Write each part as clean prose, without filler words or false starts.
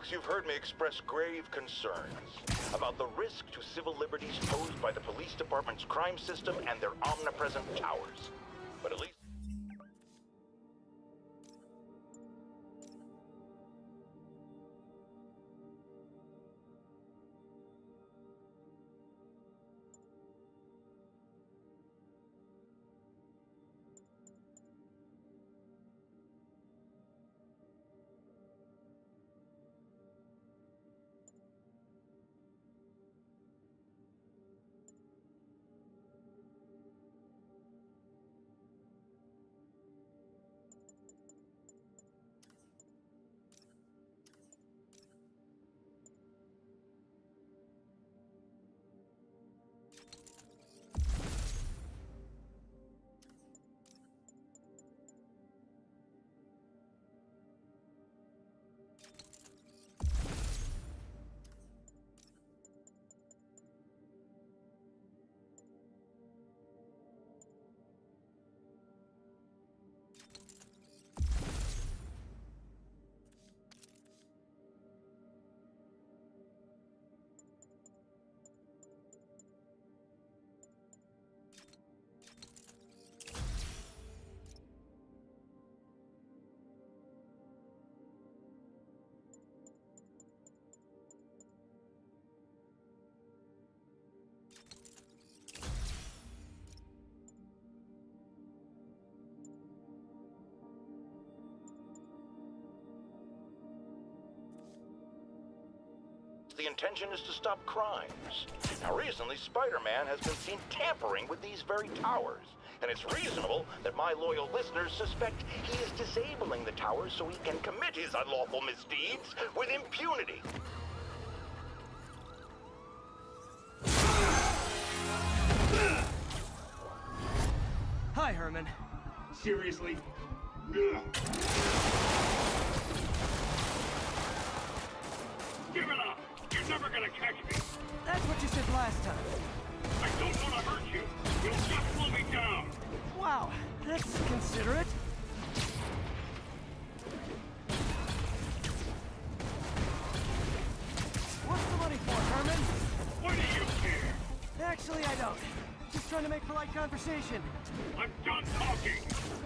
folks, you've heard me express grave concerns about the risk to civil liberties posed by the police department's crime system and their omnipresent towers. But at least... The intention is to stop crimes. Now, recently, Spider-Man has been seen tampering with these very towers. And it's reasonable that my loyal listeners suspect he is disabling the towers so he can commit his unlawful misdeeds with impunity. Hi, Herman. Seriously? Give it up! You're never gonna catch me! That's what you said last time. I don't want to hurt you! You'll just slow me down! Wow, that's considerate. What's the money for, Herman? What do you care? Actually, I don't. Just trying to make polite conversation. I'm done talking!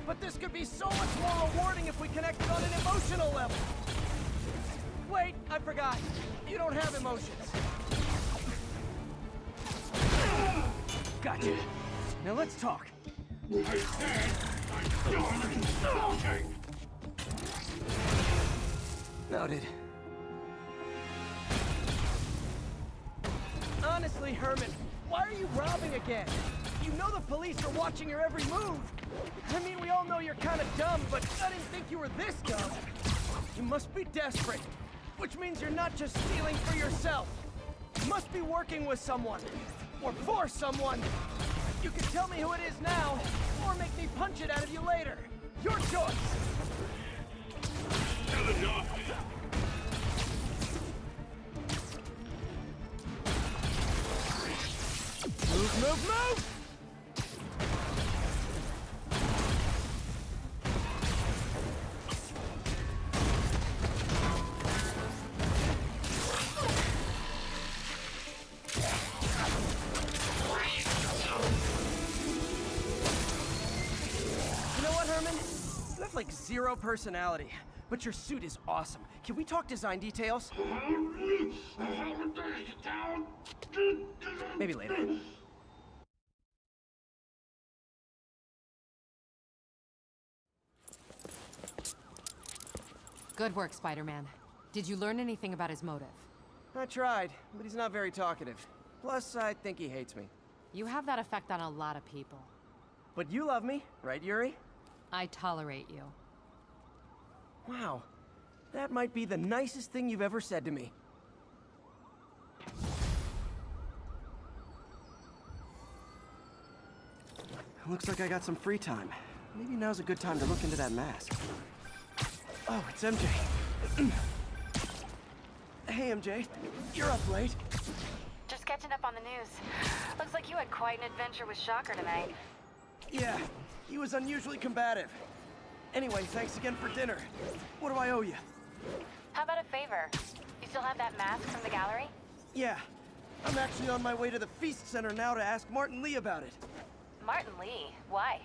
But this could be so much more rewarding if we connected on an emotional level. Wait, I forgot. You don't have emotions. Gotcha. Now let's talk. I said I'm done talking! Noted. Honestly, Herman, why are you robbing again? You know the police are watching your every move. I mean, we all know you're kind of dumb, but I didn't think you were this dumb. You must be desperate, which means you're not just stealing for yourself. You must be working with someone, or for someone. You can tell me who it is now, or make me punch it out of you later. Your choice. Good enough! Move, move, move! You know what, Herman? You have like zero personality, but your suit is awesome. Can we talk design details? Maybe later. Good work, Spider-Man. Did you learn anything about his motive? I tried, but he's not very talkative. Plus, I think he hates me. You have that effect on a lot of people. But you love me, right, Yuri? I tolerate you. Wow. That might be the nicest thing you've ever said to me. Looks like I got some free time. Maybe now's a good time to look into that mask. Oh, it's MJ. Hey, MJ. You're up late. Just catching up on the news. Looks like you had quite an adventure with Shocker tonight. Yeah, he was unusually combative. Anyway, thanks again for dinner. What do I owe you? How about a favor? still have that mask from the gallery? Yeah. I'm actually on my way to the Feast Center now to ask Martin Lee about it. Martin Lee? Why?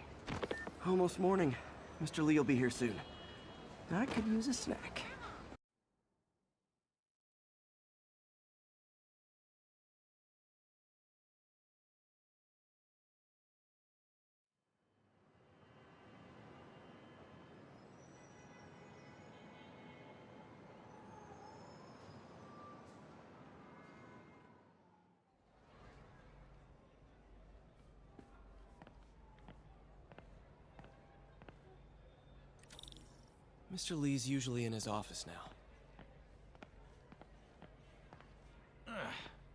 Almost morning. Mr. Lee will be here soon. I could use a snack. Mr. Lee's usually in his office now.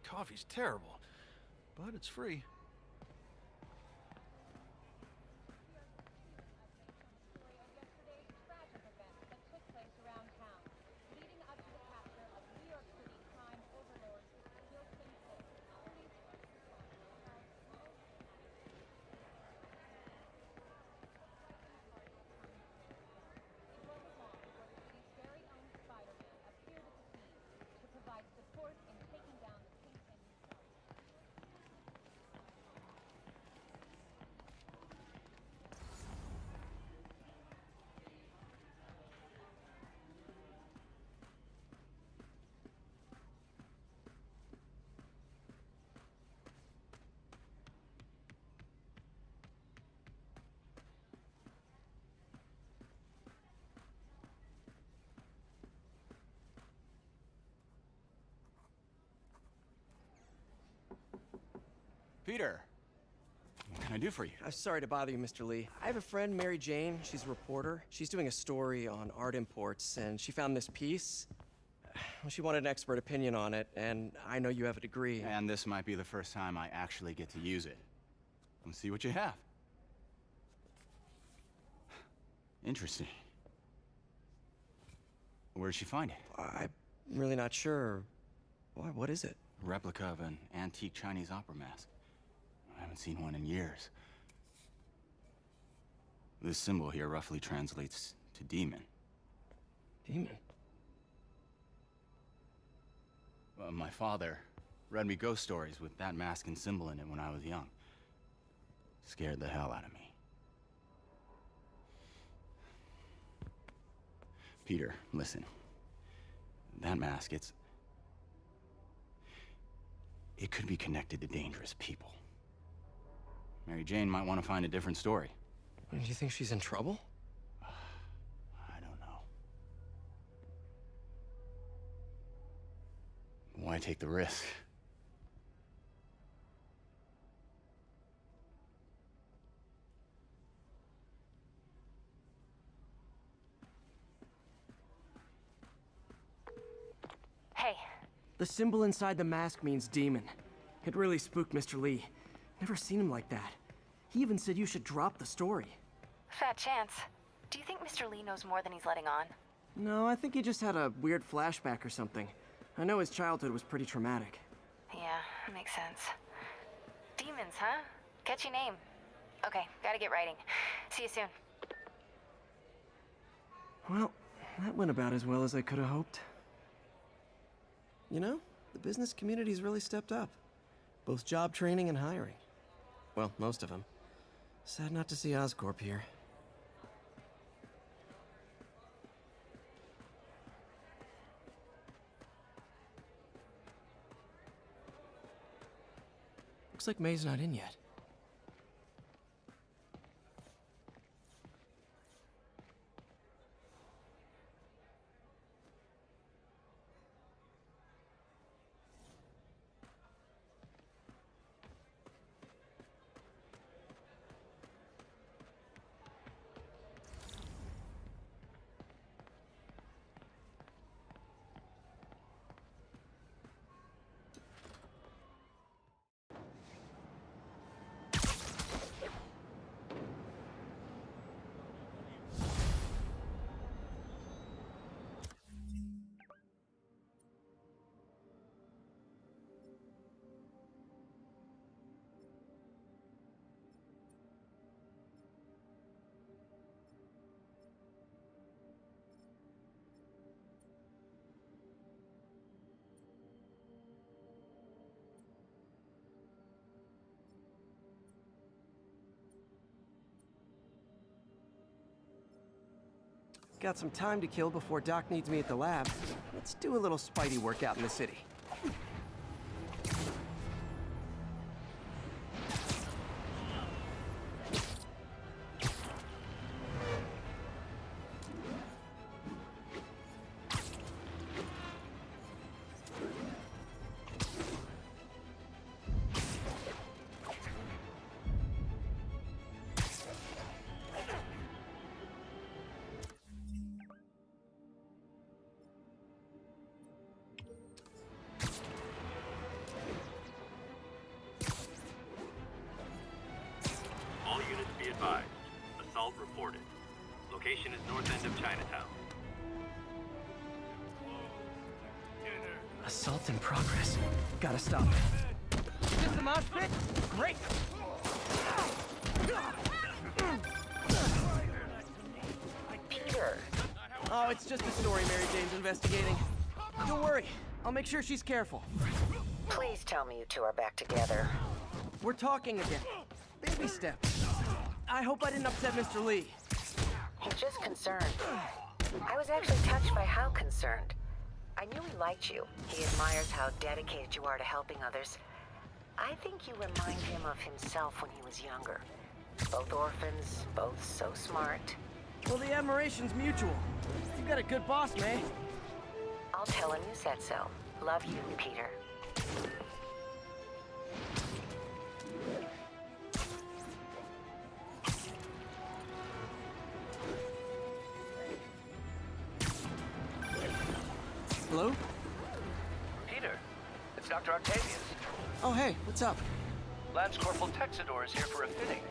Coffee's terrible, but it's free. Peter, what can I do for you? I'm sorry to bother you, Mr. Lee. I have a friend, Mary Jane. She's a reporter. She's doing a story on art imports, and she found this piece. Well, she wanted an expert opinion on it, and I know you have a degree. And this might be the first time I actually get to use it. Let's see what you have. Interesting. Where did she find it? I'm really not sure. Why, what is it? A replica of an antique Chinese opera mask. I haven't seen one in years. This symbol here roughly translates to demon. Demon? My father read me ghost stories with that mask and symbol in it when I was young. Scared the hell out of me. Peter, listen. That mask, it could be connected to dangerous people. Mary Jane might want to find a different story. Do you think she's in trouble? I don't know. Why take the risk? Hey, The symbol inside the mask means demon. It really spooked Mr. Lee. Never seen him like that. He even said you should drop the story. fat chance. Do you think Mr. Lee knows more than he's letting on? No, I think he just had a weird flashback or something. I know his childhood was pretty traumatic. Yeah, makes sense. Demons, huh? Catchy name. Okay, gotta get writing. See you soon. Well, that went about as well as I could have hoped. You know, the business community's really stepped up. Both job training and hiring. Well, most of them. Sad not to see Oscorp here. Looks like May's not in yet. Got some time to kill before Doc needs me at the lab. Let's do a little Spidey workout in the city. All units be advised. Assault reported. Location is north end of Chinatown. Assault in progress. Gotta stop it. Just the mosh pit? Great! Peter, Oh, it's just a story Mary Jane's investigating. Don't worry, I'll make sure she's careful. please tell me you two are back together. We're talking again. Baby steps. I hope I didn't upset Mr. Lee. He's just concerned. I was actually touched by how concerned. I knew he liked you. He admires how dedicated you are to helping others. I think you remind him of himself when he was younger. Both orphans, both so smart. Well, the admiration's mutual. You've got a good boss, May. I'll tell him you said so. Love you, Peter. Hello? Peter, it's Dr. Octavius. Oh, hey, what's up? Lance Corporal Texador is here for a fitting.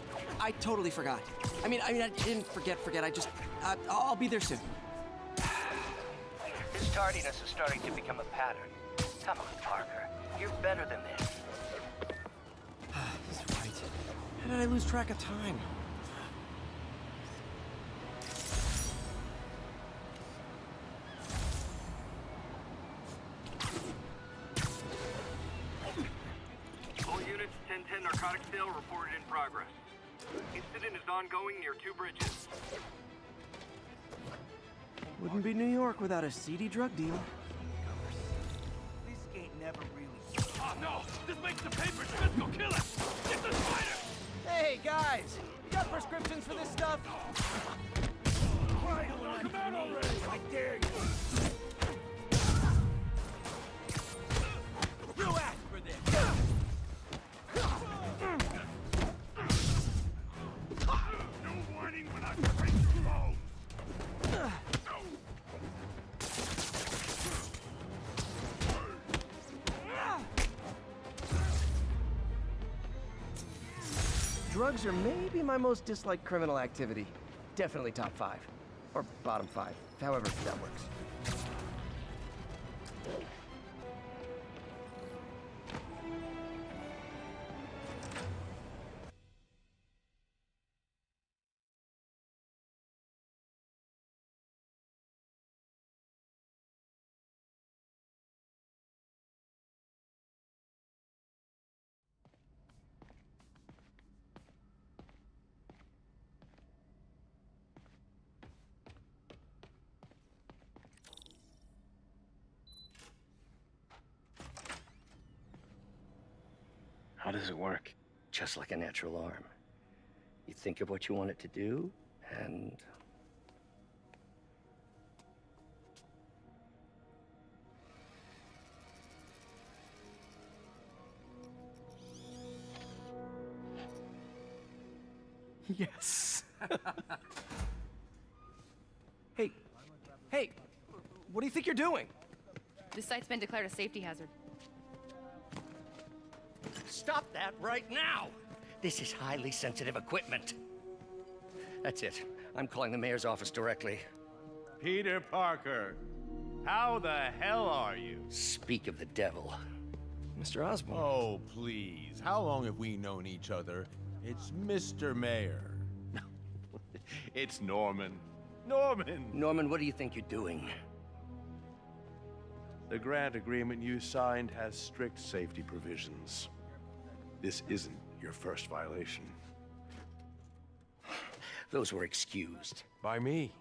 I totally forgot. I mean, I didn't forget. I just, I'll be there soon. His tardiness is starting to become a pattern. Come on, Parker. You're better than this. He's right. How did I lose track of time? All units 1010 narcotics sale reported in progress. Incident is ongoing near 2 bridges. Wouldn't be New York without a seedy drug deal. This ain't never really. Oh no! This makes the papers. Let's go kill it! Get the spider! Hey, guys! You got prescriptions for this stuff? Come out already! I dare you! You asked for this! No warning when I break your bones! Drugs are maybe my most disliked criminal activity. Definitely top 5. Or bottom 5. However that works. How does it work? Just like a natural arm. You think of what you want it to do, and... Yes. Hey, what do you think you're doing? This site's been declared a safety hazard. Stop that right now! This is highly sensitive equipment. That's it. I'm calling the mayor's office directly. Peter Parker, how the hell are you? Speak of the devil. Mr. Osborn. Oh, please. How long have we known each other? It's Mr. Mayor. It's Norman. Norman! Norman, what do you think you're doing? The grant agreement you signed has strict safety provisions. This isn't your first violation. Those were excused. By me.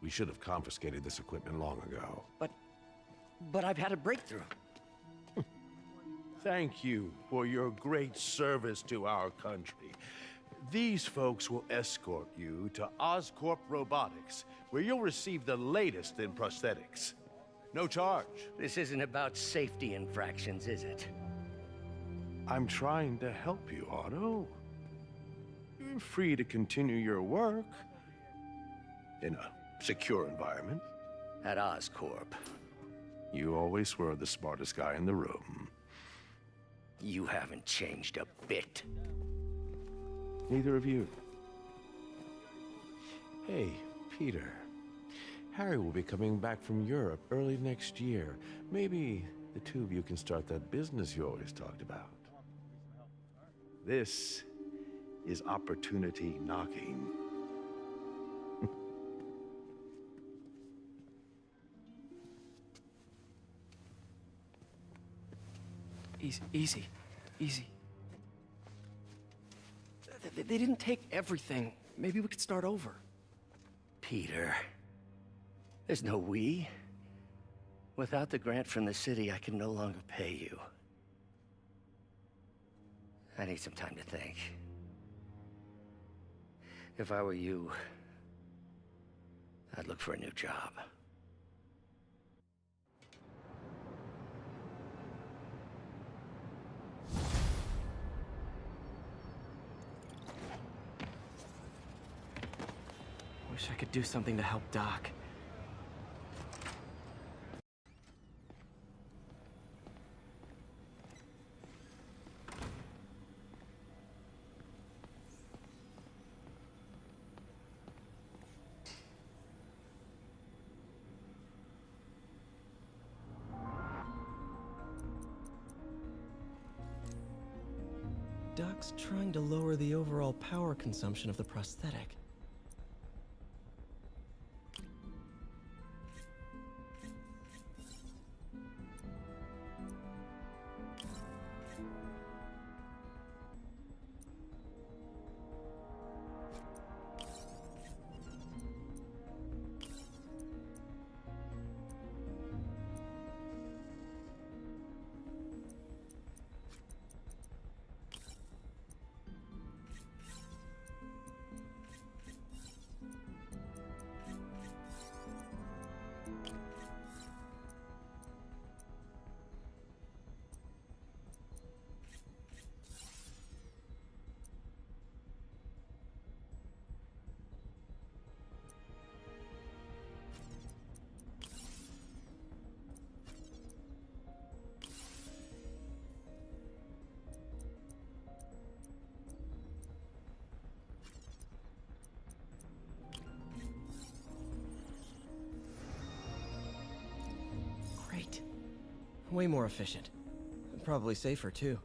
We should have confiscated this equipment long ago. But I've had a breakthrough. Thank you for your great service to our country. These folks will escort you to Oscorp Robotics, where you'll receive the latest in prosthetics. No charge. This isn't about safety infractions, is it? I'm trying to help you, Otto. You're free to continue your work in a secure environment. At Oscorp. You always were the smartest guy in the room. You haven't changed a bit. Neither of you. Hey, Peter. Harry will be coming back from Europe early next year. Maybe the two of you can start that business you always talked about. This is opportunity knocking. Easy. They didn't take everything. Maybe we could start over. Peter, there's no we. Without the grant from the city, I can no longer pay you. I need some time to think. If I were you, I'd look for a new job. Wish I could do something to help Doc. Doc's trying to lower the overall power consumption of the prosthetic. Great. Way more efficient. And probably safer, too.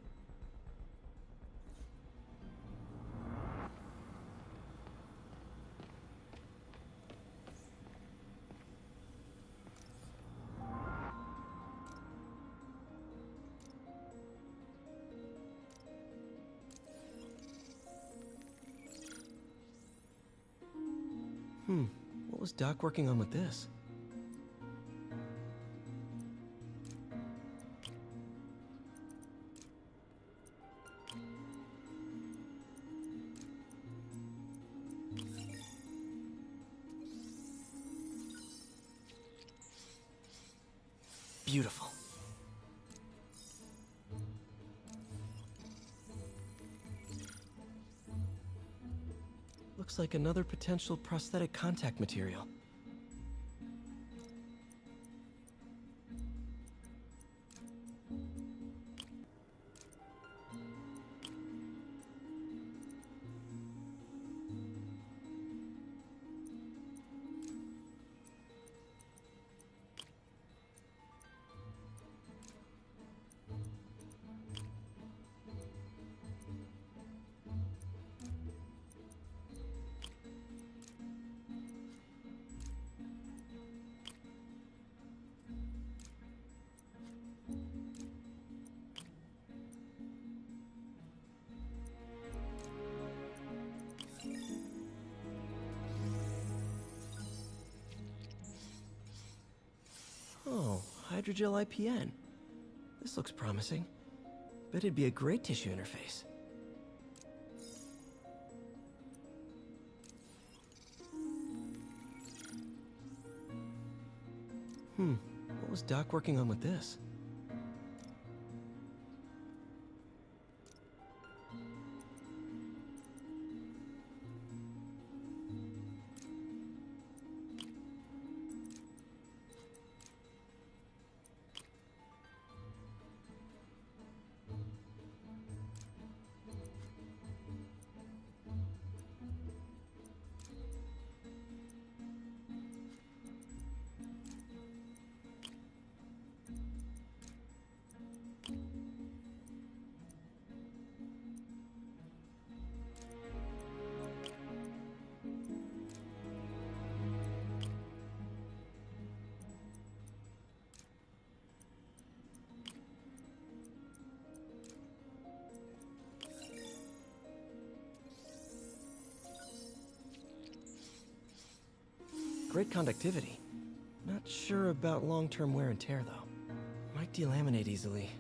What was Doc working on with this? Beautiful. Looks like another potential prosthetic contact material. hydrogel IPN. This looks promising. Bet it'd be a great tissue interface. What was Doc working on with this? Great conductivity. Not sure about long-term wear and tear, though. Might delaminate easily.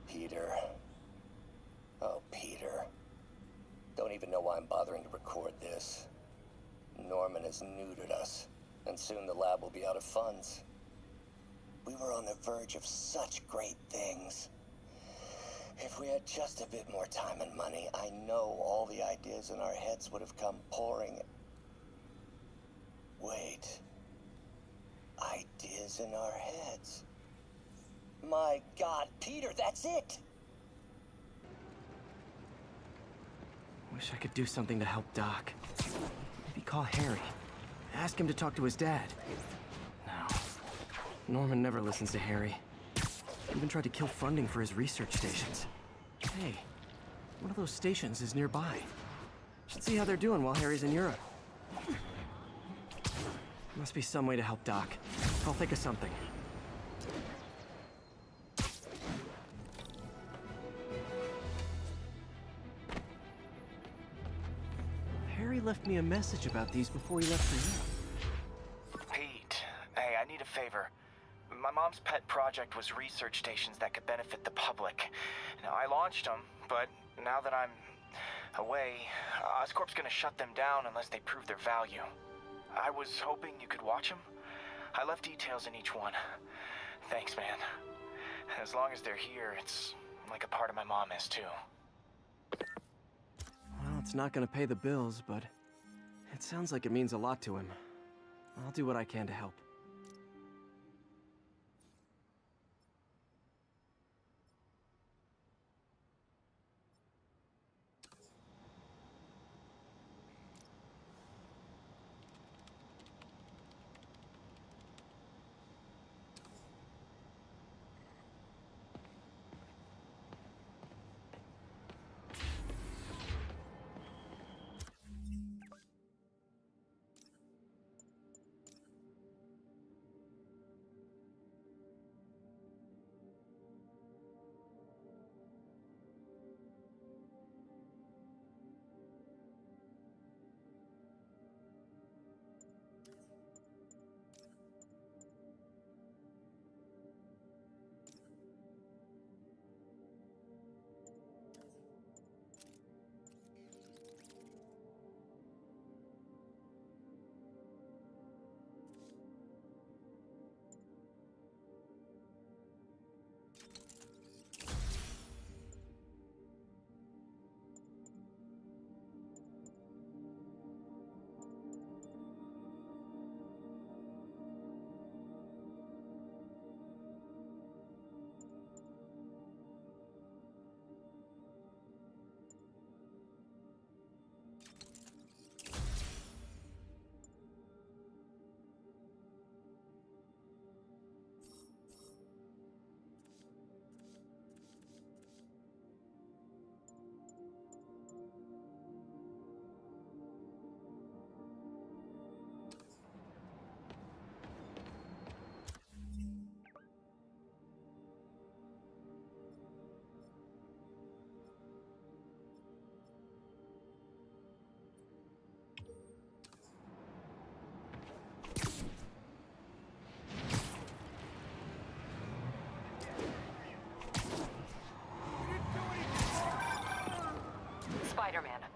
Peter. Oh, Peter. Don't even know why I'm bothering to record this. Norman has neutered us, and soon the lab will be out of funds. We were on the verge of such great things. If we had just a bit more time and money, I know all the ideas in our heads would have come pouring. Wait. Ideas in our heads. My God, Peter, that's it! Wish I could do something to help Doc. Maybe call Harry. Ask him to talk to his dad. No. Norman never listens to Harry. Even tried to kill funding for his research stations. Hey, one of those stations is nearby. Should see how they're doing while Harry's in Europe. Must be some way to help Doc. I'll think of something. Harry left me a message about these before he left for Europe. Pete, hey, I need a favor. My mom's pet project was research stations that could benefit the public. Now, I launched them, but now that I'm away, Oscorp's gonna shut them down unless they prove their value. I was hoping you could watch them. I left details in each one. Thanks, man. As long as they're here, it's like a part of my mom is, too. Well, it's not gonna pay the bills, but it sounds like it means a lot to him. I'll do what I can to help.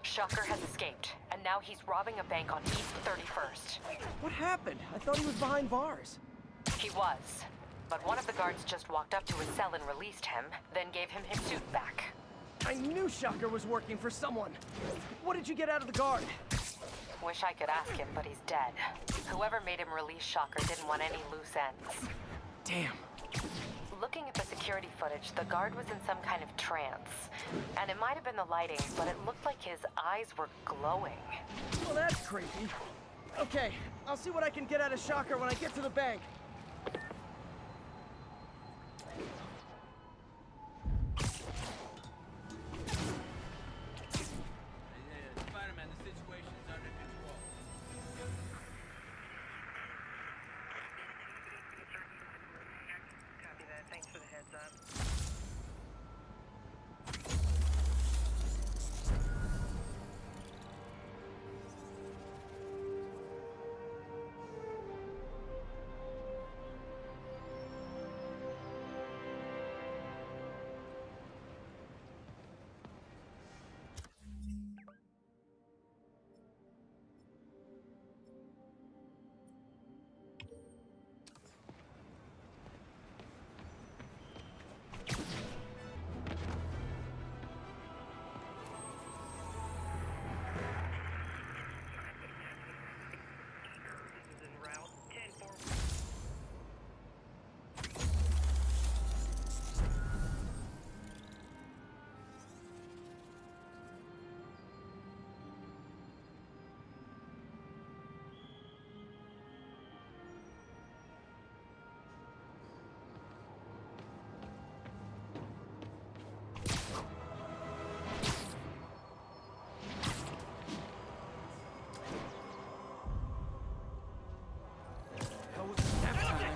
Shocker has escaped, and now he's robbing a bank on East 31st. What happened? I thought he was behind bars. He was, but one of the guards just walked up to his cell and released him, then gave him his suit back. I knew Shocker was working for someone. What did you get out of the guard? Wish I could ask him, but he's dead. Whoever made him release Shocker didn't want any loose ends. Damn. Looking at the security footage, the guard was in some kind of trance. And it might have been the lighting, but it looked like his eyes were glowing. Well, that's creepy. Okay, I'll see what I can get out of Shocker when I get to the bank. Spider-Man, the situation's under control. Copy that. Thanks for the heads up.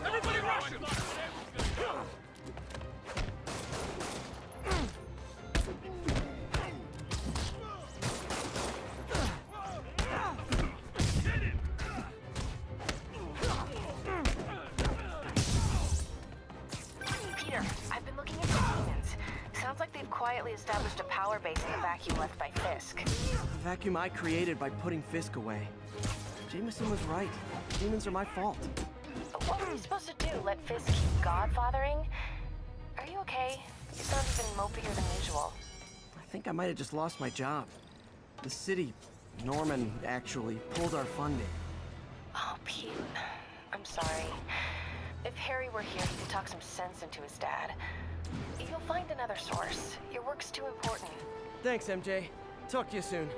Everybody rush him! Peter, I've been looking into demons. Sounds like they've quietly established a power base in the vacuum left by Fisk. The vacuum I created by putting Fisk away. Jameson was right. Demons are my fault. But what were we supposed to do? Let Fisk keep godfathering? Are you okay? You sound even mopier than usual. I think I might have just lost my job. The city, Norman, actually, pulled our funding. Oh, Pete. I'm sorry. If Harry were here, he could talk some sense into his dad. You'll find another source. Your work's too important. Thanks, MJ. Talk to you soon.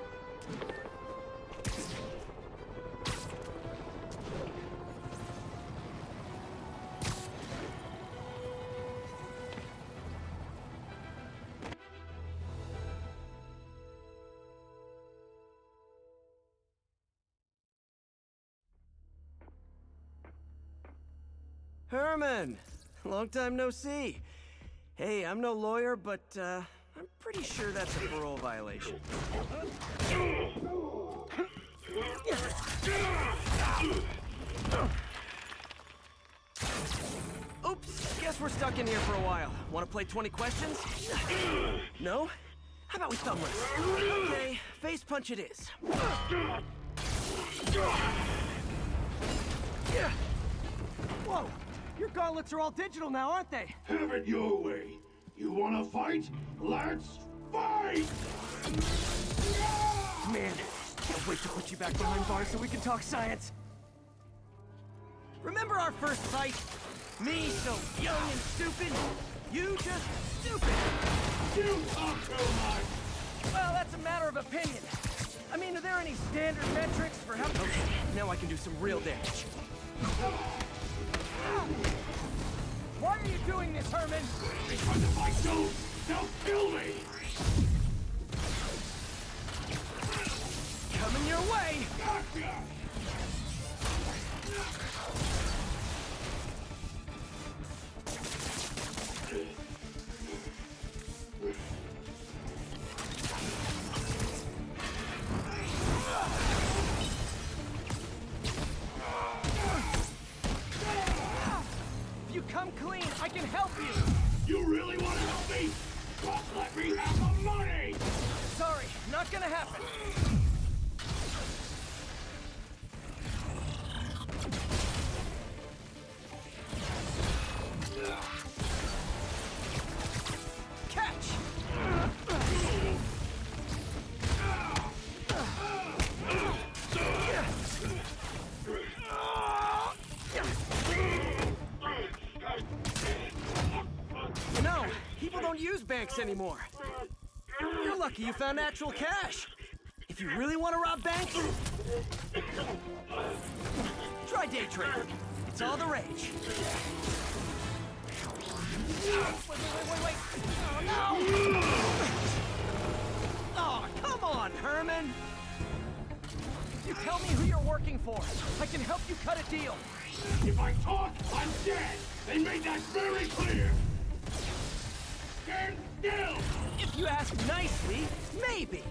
Herman! Long time no see. Hey, I'm no lawyer, but I'm pretty sure that's a parole violation. Oops, guess we're stuck in here for a while. Want to play 20 questions? No? How about we thumb wrestle? Okay, face punch it is. Whoa! Your gauntlets are all digital now, aren't they? Have it your way. You wanna fight? Let's fight! Man, can't wait to put you back behind bars so we can talk science. Remember our first fight? Me so young and stupid, you just stupid. You talk too much! Well, that's a matter of opinion. I mean, are there any standard metrics for how... Okay, now I can do some real damage. Why are you doing this, Herman? Because if I don't, they'll kill me! Coming your way! Gotcha! If you come clean, I can help you! You really want to help me? Just let me have the money! Sorry, not gonna gonna happen. Catch! You know, people don't use banks anymore. You're lucky you found actual cash. If you really want to rob banks, try day trading. It's all the rage. Wait. Oh, no! Oh, come on, Herman! You tell me who you're working for. I can help you cut a deal. If I talk, I'm dead! They made that very clear! Stand still! If you ask nicely, maybe.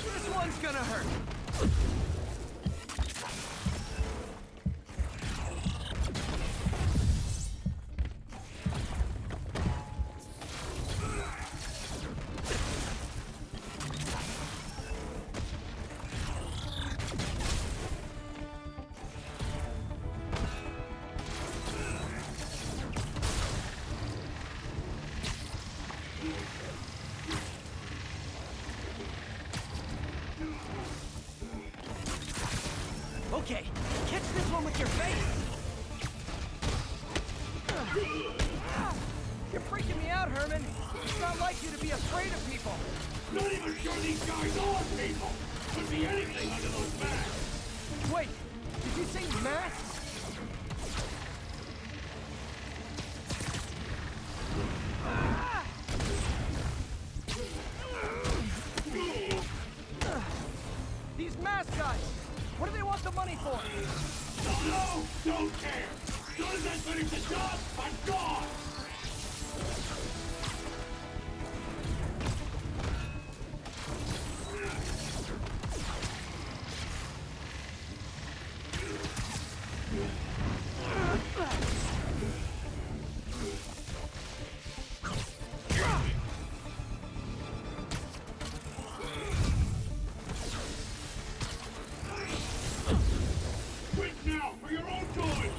This one's gonna hurt. Okay, catch this one with your face! You're freaking me out, Herman. It's not like you to be afraid of people. Not even sure these guys are people! Could be anything under those masks! Wait, did you say masks? These mask guys! What do they want the money for? Don't know! Don't care! As soon as I finish the job, I'm gone! Quit now, for your own good!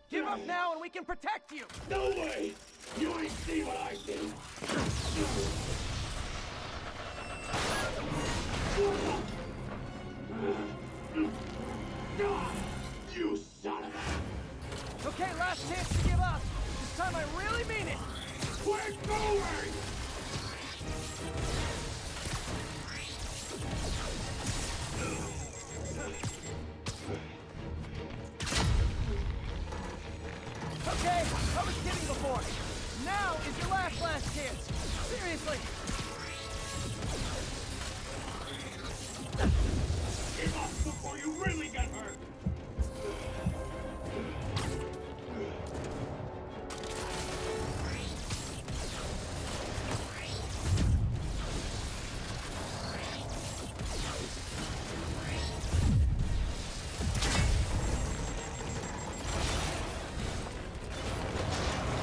Give up now and we can protect you! No way! You ain't see what I see! You son of a... Okay, last chance to give up. This time I really mean it. Quit moving! Okay, I was kidding before. Now is your last chance. Seriously. Give up before you really get hurt!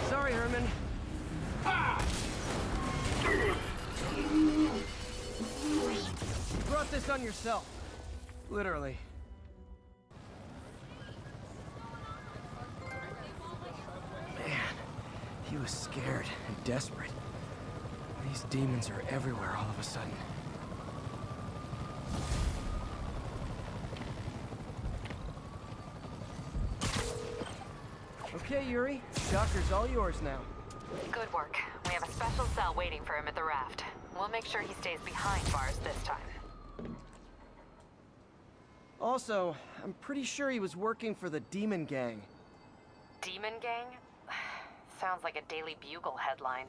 Sorry, Herman. You brought this on yourself. Literally. Man, he was scared and desperate. These demons are everywhere all of a sudden. Okay, Yuri. Shocker's all yours now. Good work. We have a special cell waiting for him at the raft. We'll make sure he stays behind bars this time. Also, I'm pretty sure he was working for the Demon Gang. Demon Gang? Sounds like a Daily Bugle headline.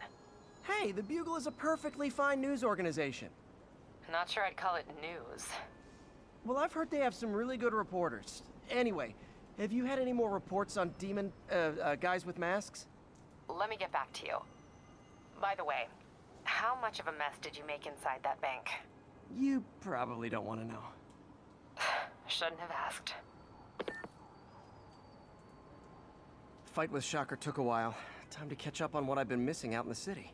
Hey, the Bugle is a perfectly fine news organization. Not sure I'd call it news. Well, I've heard they have some really good reporters. Anyway, have you had any more reports on guys with masks? Let me get back to you. By the way, how much of a mess did you make inside that bank? You probably don't want to know. Shouldn't have asked. Fight with Shocker took a while. Time to catch up on what I've been missing out in the city.